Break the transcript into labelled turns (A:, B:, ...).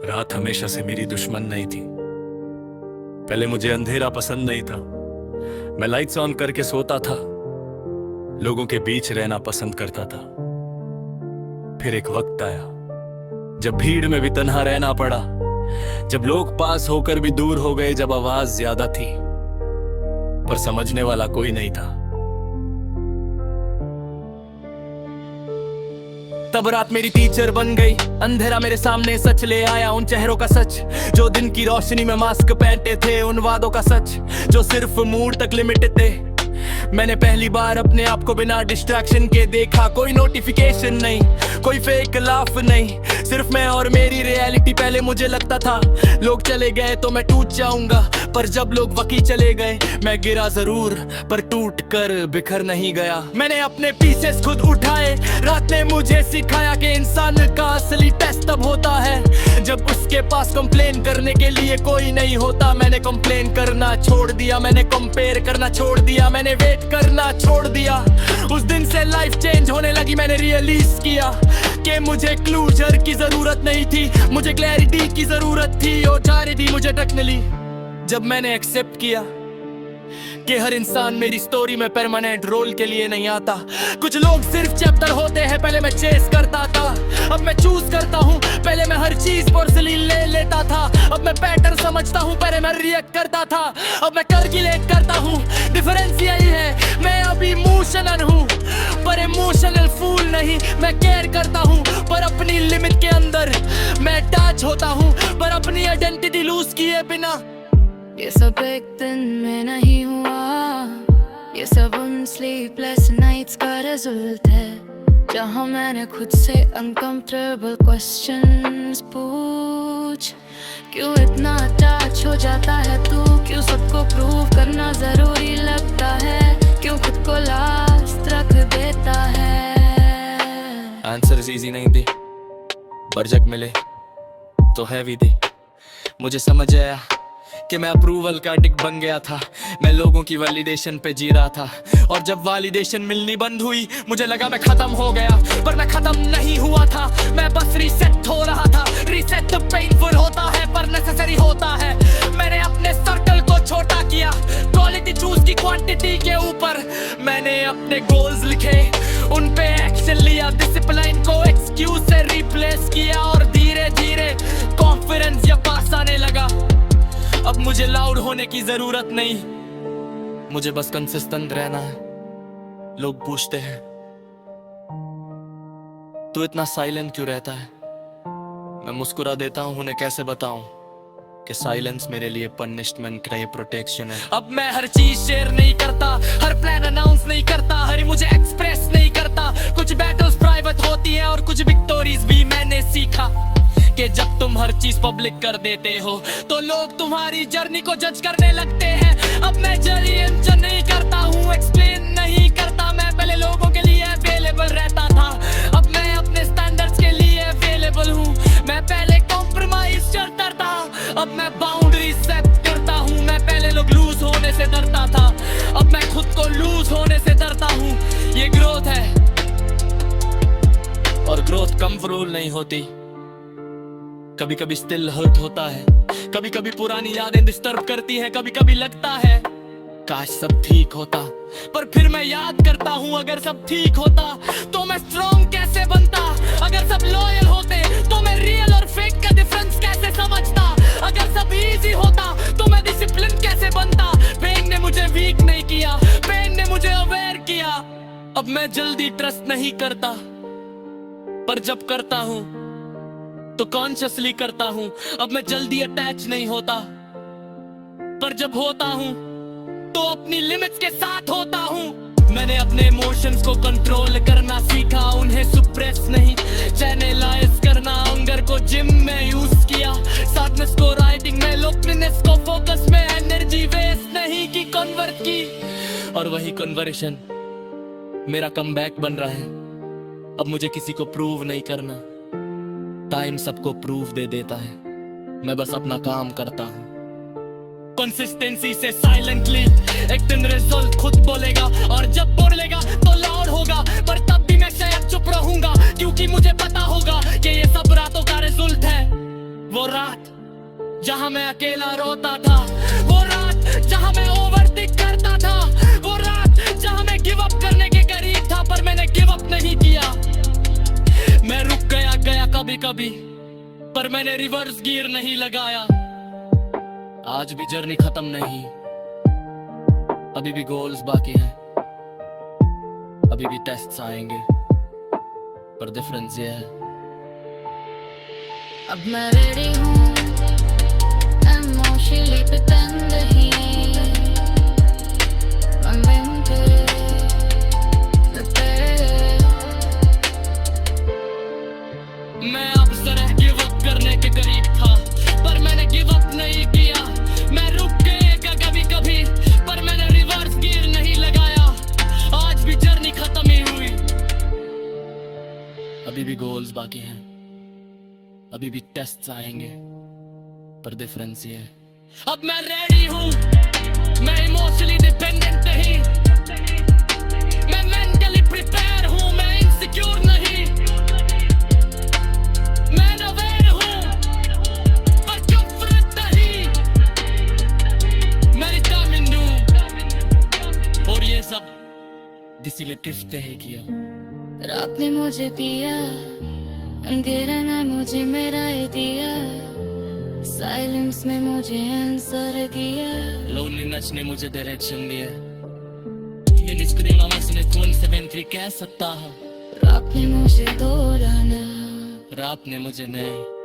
A: रात हमेशा से मेरी दुश्मन नहीं थी। पहले मुझे अंधेरा पसंद नहीं था, मैं लाइट्स ऑन करके सोता था, लोगों के बीच रहना पसंद करता था। फिर एक वक्त आया जब भीड़ में भी तन्हा रहना पड़ा, जब लोग पास होकर भी दूर हो गए, जब आवाज ज्यादा थी पर समझने वाला कोई नहीं था। तब रात मेरी टीचर बन गई, अंधेरा मेरे सामने सच ले आया, उन चेहरों का सच जो दिन की रोशनी में मास्क पहनते थे, उन वादों का सच जो सिर्फ मूड तक लिमिटेड थे। मैंने पहली बार अपने आप को बिना डिस्ट्रैक्शन के देखा, कोई नोटिफिकेशन नहीं, कोई फेक लाफ नहीं, सिर्फ मैं और मेरी रियलिटी। पहले मुझे लगता था लोग चले गए तो मैं टूट जाऊंगा, पर जब लोग वकी चले गए मैं गिरा जरूर पर टूट कर बिखर नहीं गया। मैंने अपने पीसेस खुद उठाए, रात ने मुझे सिखाया कि इंसान का असली टेस्ट तब होता है जब उसके पास कंप्लेन करने के लिए कोई नहीं होता। मैंने कंप्लेन करना छोड़ दिया, मैंने कंपेयर करना छोड़ दिया, मैंने वेट करना छोड़ दिया। उस दिन से लाइफ चेंज होने लगी, मैंने रियलाइज किया कि मुझे क्लोजर की जरूरत नहीं थी, मुझे क्लैरिटी की जरूरत थी। और जा रही थी मुझे टेक्निकली जब मैंने एक्सेप्ट किया कि हर इंसान मेरी स्टोरी में परमानेंट रोल के लिए नहीं आता। कुछ लोग सिर्फ चैप्टर होते हैं, पहले मैं चेस करता था, अब मैं चूज करता हूँ। पहले मैं हर चीज पर्सनली ले लेता था, अब मैं पैटर्न समझता हूँ। पहले मैं रिएक्ट करता था, अब मैं कैलकुलेट करता हूँ। डिफरेंस यही है, मैं अभी इमोशनल हूँ पर इमोशनल फूल नहीं। मैं केयर करता हूँ पर अपनी लिमिट के अंदर, मैं अटैच होता हूँ पर अपनी आइडेंटिटी लूज किए बिना।
B: ये सब एक दिन में नहीं हुआ, ये सब उन स्लीपलेस नाइट्स का रिजल्ट है जहाँ मैंने खुद से अनकंफर्टेबल क्वेश्चंस पूछ। क्यों इतना अटैच हो जाता है तू, क्यों सबको प्रूव करना जरूरी लगता है, क्यों खुद को लास्ट रख देता है।
A: आंसर इजी नहीं थी पर जब मिले तो हैवी थी। मुझे समझ आया कि मैं अप्रूवल का एडिक्ट बन गया था, मैं लोगों की वैलिडेशन पे जी रहा था। और जब वैलिडेशन मिलनी बंद हुई मुझे लगा मैं खत्म हो गया, पर मैं खत्म नहीं हुआ था, मैं बस रीसेट हो रहा था। रीसेट तो पेनफुल होता है पर नेसेसरी होता है। मैंने अपने सर्कल को छोटा किया, क्वालिटी चूज की क्वांटिटी के ऊपर। मैंने अपने गोल्स लिखे, उन पे एक्शन लिया, डिसिप्लिन को एक्सक्यूज से रिप्लेस किया और धीरे धीरे कॉन्फिडेंस या पास आने लगा। अब मुझे लाउड होने की जरूरत नहीं, मुझे बस कंसिस्टेंट रहना है। लोग पूछते हैं तू इतना साइलेंट क्यों रहता है, मैं मुस्कुरा देता हूँ, उन्हें कैसे बताऊं कि साइलेंस मेरे लिए पनिशमेंट नहीं प्रोटेक्शन है। अब मैं हर चीज शेयर नहीं करता, हर प्लान अनाउंस नहीं करता, हर मुझे एक्सप्रेस नहीं करता। कुछ बैटल्स प्राइवेट होती है और कुछ विक्टोरीज भी मैंने सीखा कि जब तुम हर चीज पब्लिक कर देते हो तो लोग तुम्हारी जर्नी को जज करने लगते हैं। अब मैं जर्नी एंजॉय नहीं करता हूँ, एक्सप्लेन नहीं करता। मैं पहले लोगों के लिए अवेलेबल रहता था, अब मैं अपने स्टैंडर्ड्स के लिए अवेलेबल हूँ। मैं पहले कॉम्प्रोमाइज करता था, अब मैं बाउंड्री सेट करता हूँ। मैं पहले लोग लूज होने से डरता था, अब मैं खुद को लूज होने से डरता हूँ। ये ग्रोथ है और ग्रोथ कंट्रोल नहीं होती, कभी कभी स्टिल हर्ट होता है, कभी कभी पुरानी यादें डिस्टर्ब करती है, कभी कभी लगता है काश सब ठीक होता। पर फिर मैं याद करता हूँ अगर सब ठीक होता तो मैं स्ट्रॉन्ग कैसे बनता, अगर सब लॉयल होते तो मैं रियल और फेक का डिफरेंस कैसे समझता, अगर सब इजी होता तो मैं डिसिप्लिन कैसे बनता। पेन ने मुझे वीक नहीं किया, पेन ने मुझे अवेयर किया। अब मैं जल्दी ट्रस्ट नहीं करता, पर जब करता हूँ तो कॉन्शियसली करता हूँ। अब मैं जल्दी अटैच नहीं होता, पर जब होता हूँ तो अपनी लिमिट्स के साथ होता हूँ। मैंने अपने इमोशंस को कंट्रोल करना सीखा, उन्हें सुप्रेस नहीं, चैनलाइज करना। अंगर को जिम में यूज किया, सैडनेस को राइटिंग में, लोनलीनेस को फोकस में, एनर्जी वेस्ट नहीं की कन्वर्ट की। और वही कन्वर्शन मेरा कमबैक बन रहा है। अब मुझे किसी को प्रूव नहीं करना, टाइम सबको प्रूफ दे देता है, मैं बस अपना काम करता हूँ कंसिस्टेंसी से साइलेंटली। एक दिन रिजल्ट खुद बोलेगा और जब बोलेगा तो लाउड होगा, पर तब भी मैं शायद चुप रहूंगा क्योंकि मुझे पता होगा कि ये सब रातों का रिजल्ट है। वो रात जहां मैं अकेला रोता था, वो रात जहां मैं ओवरथिंक करता था, वो रात जहां मैं गिव अप करने के करीब था, पर मैंने गिव अप नहीं किया। मैं रुक गया कभी कभी, पर मैंने रिवर्स गियर नहीं लगाया। आज भी जर्नी खत्म नहीं, अभी भी गोल्स बाकी हैं, अभी भी टेस्ट्स आएंगे, पर डिफरेंस ये है।
B: अब मैं रेडी हूँ इमोशनली pretend नहीं, I'm mentally prepared।
A: मैं अब तरह गिव अप करने के करीब था, पर मैंने गिव अप नहीं किया। मैं रुक गया कभी कभी, पर मैंने रिवर्स गियर नहीं लगाया। आज भी जर्नी खत्म ही हुई, अभी भी गोल्स बाकी हैं, अभी भी टेस्ट्स आएंगे, पर डिफरेंस ये है। अब मैं रेडी हूँ, मैं इमोशनली डिपेंडेंट नहीं, मैं मेंटली प्रिपेयर हूँ, मैं इनसिक्योर नहीं, मैं अवेयर हूँ, पर कंफर्ट नहीं, मैं डिटरमिन्ड हूँ, और ये सब इसीलिए टिफ्ट है किया।
B: रात ने मुझे पिया, अंधेरा ने मुझे मेरा ही दिया, साइलेंस में मुझे आंसर दिया,
A: लोनलीनेस ने मुझे डायरेक्शन दिया। ये निष्क्रिय आवाज़ ने कौन से वेंट्री कह सकता है।
B: रात ने मुझे दोहराना,
A: रात ने मुझे नहीं